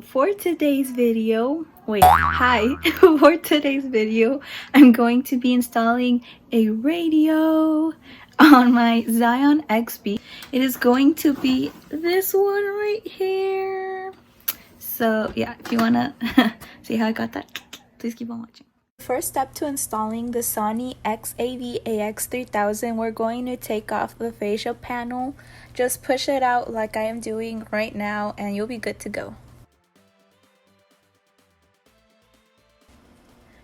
For today's video, for today's video, I'm going to be installing a radio on my Scion XB. It is going to be this one right here. So yeah, if you wanna see how I got that, please keep on watching. First step to installing the Sony XAV-AX3000, we're going to take off the fascia panel. Just push it out like I am doing right now and you'll be good to go.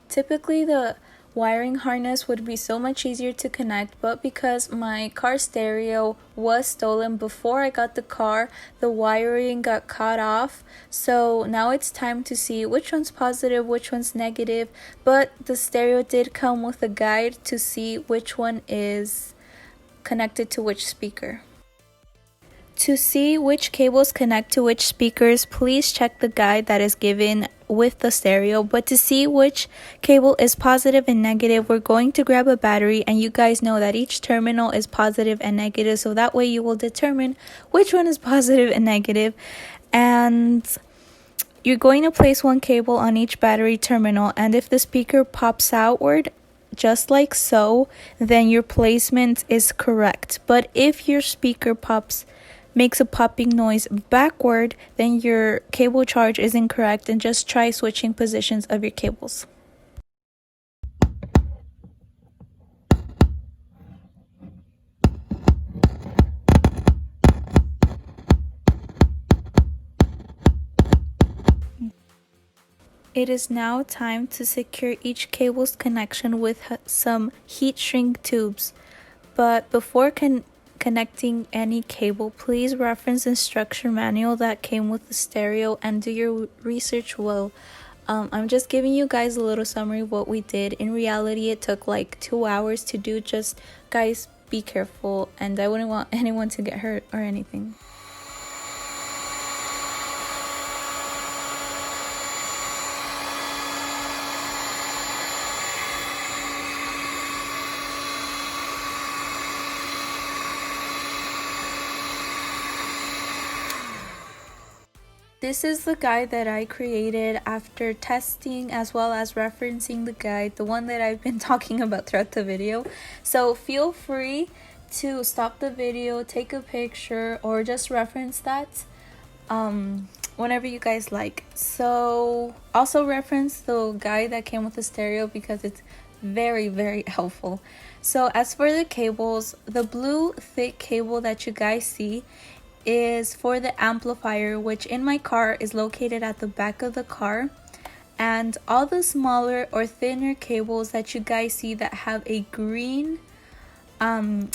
Typically the wiring harness would be so much easier to connect, but because my car stereo was stolen before I got the car, the wiring got cut off. So now it's time to see which one's positive, which one's negative, but the stereo did come with a guide to see which one is connected to which speaker. To see which cables connect to which speakers, please check the guide that is given with the stereo. But to see which cable is positive and negative, we're going to grab a battery, and you guys know that each terminal is positive and negative, so that way you will determine which one is positive and negative. And you're going to place one cable on each battery terminal, and if the speaker pops outward, just like so, then your placement is correct. But if your speaker makes a popping noise backward, then your cable charge is incorrect, and just try switching positions of your cables. It is now time to secure each cable's connection with some heat shrink tubes. But before connecting any cable, please reference the instruction manual that came with the stereo and do your research well. I'm just giving you guys a little summary of what we did. In reality, it took like 2 hours to do. Just guys, be careful, and I wouldn't want anyone to get hurt or anything. This is the guide that I created after testing as well as referencing the guide, the one that I've been talking about throughout the video. So feel free to stop the video, take a picture, or just reference that whenever you guys like. So also reference the guide that came with the stereo because it's very, very helpful. So as for the cables, the blue thick cable that you guys see is for the amplifier, which in my car is located at the back of the car, and all the smaller or thinner cables that you guys see that have a green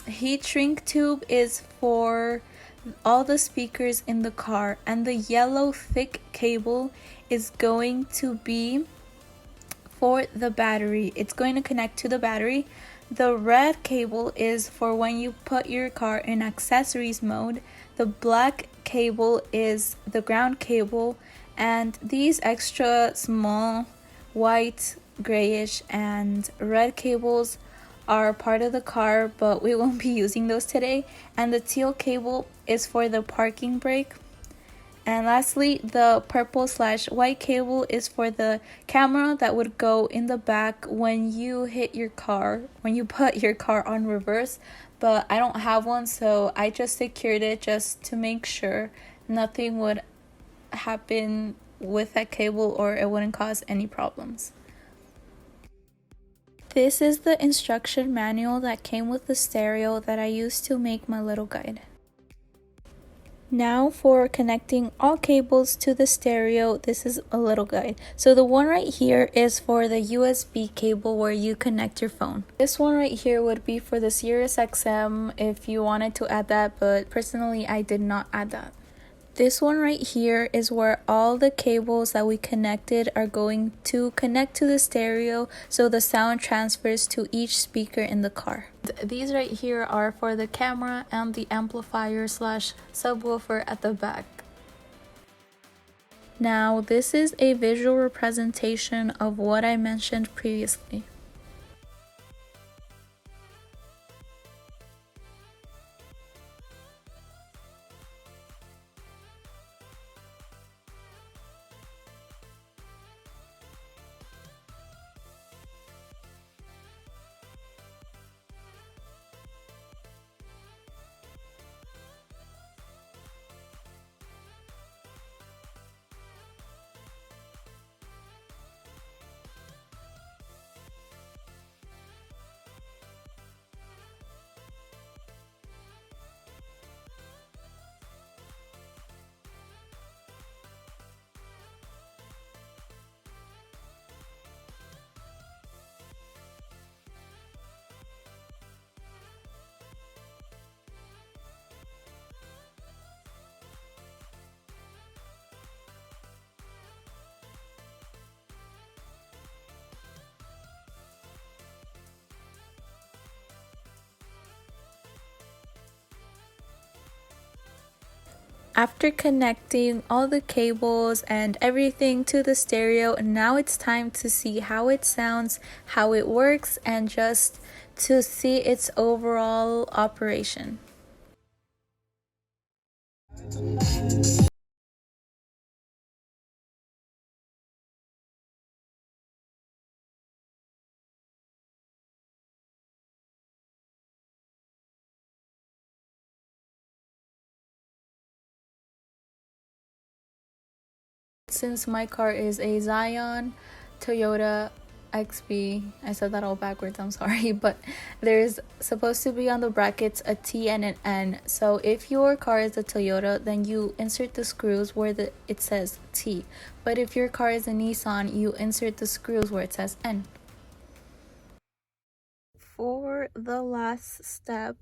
heat shrink tube is for all the speakers in the car, and the yellow thick cable is going to be for the battery. It's going to connect to the battery. The red cable is for when you put your car in accessories mode. The black cable is the ground cable, and these extra small white, grayish, and red cables are part of the car, but we won't be using those today. And the teal cable is for the parking brake. And lastly, the purple/white cable is for the camera that would go in the back when you hit your car, when you put your car on reverse. But I don't have one, so I just secured it just to make sure nothing would happen with that cable or it wouldn't cause any problems. This is the instruction manual that came with the stereo that I used to make my little guide. Now for connecting all cables to the stereo, this is a little guide. So the one right here is for the USB cable where you connect your phone. This one right here would be for the Sirius XM if you wanted to add that, but personally I did not add that. This one right here is where all the cables that we connected are going to connect to the stereo, so the sound transfers to each speaker in the car. These right here are for the camera and the amplifier/subwoofer at the back. Now this is a visual representation of what I mentioned previously. After connecting all the cables and everything to the stereo, now it's time to see how it sounds, how it works, and just to see its overall operation. Since my car is a Scion Toyota XB, I said that all backwards, I'm sorry, but there's supposed to be on the brackets a T and an N. So if your car is a Toyota, then you insert the screws where it says T. But if your car is a Nissan, you insert the screws where it says N. For the last step,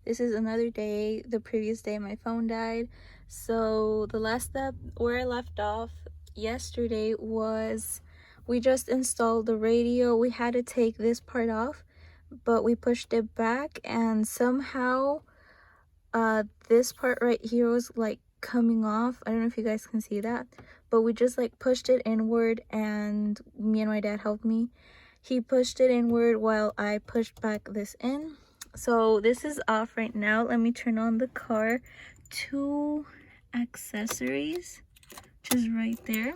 this is another day. The previous day my phone died, so the last step where I left off yesterday was we just installed the radio. We had to take this part off, but we pushed it back, and somehow this part right here was like coming off. I don't know if you guys can see that, but we just like pushed it inward, and me and my dad helped me. He pushed it inward while I pushed back this in. So this is off right now. Let me turn on the car. 2 accessories, which is right there.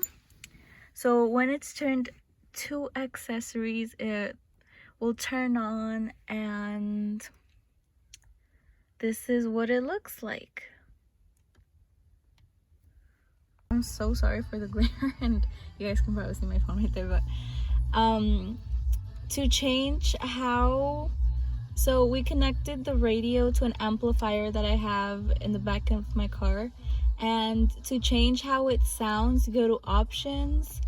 So when it's turned 2 accessories, it will turn on, and this is what it looks like. I'm so sorry for the glare, and you guys can probably see my phone right there, but to change how, so we connected the radio to an amplifier that I have in the back of my car, and to change how it sounds, go to options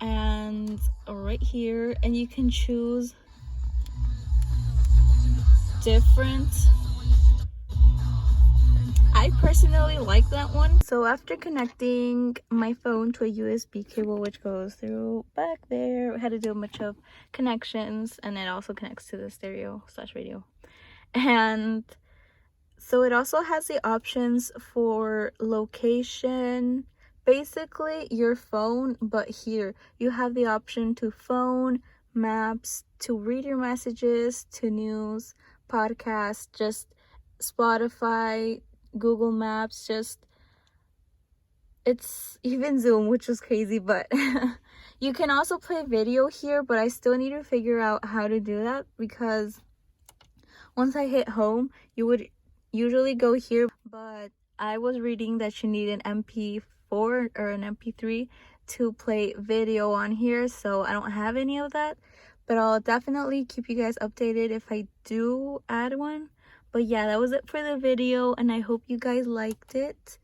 and right here, and you can choose different. I personally like that one. So after connecting my phone to a USB cable, which goes through back there, I had to do a bunch of connections, and it also connects to the stereo / radio. And so it also has the options for location, basically your phone, but here you have the option to phone, maps, to read your messages, to news, podcasts, just Spotify, Google Maps, just it's even Zoom, which was crazy, but you can also play video here, but I still need to figure out how to do that, because once I hit home, you would usually go here, but I was reading that you need an MP4 or an MP3 to play video on here, so I don't have any of that, but I'll definitely keep you guys updated if I do add one. But yeah, that was it for the video, and I hope you guys liked it.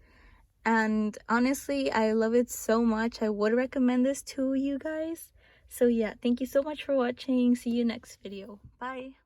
And honestly, I love it so much. I would recommend this to you guys. So yeah, thank you so much for watching. See you next video. Bye.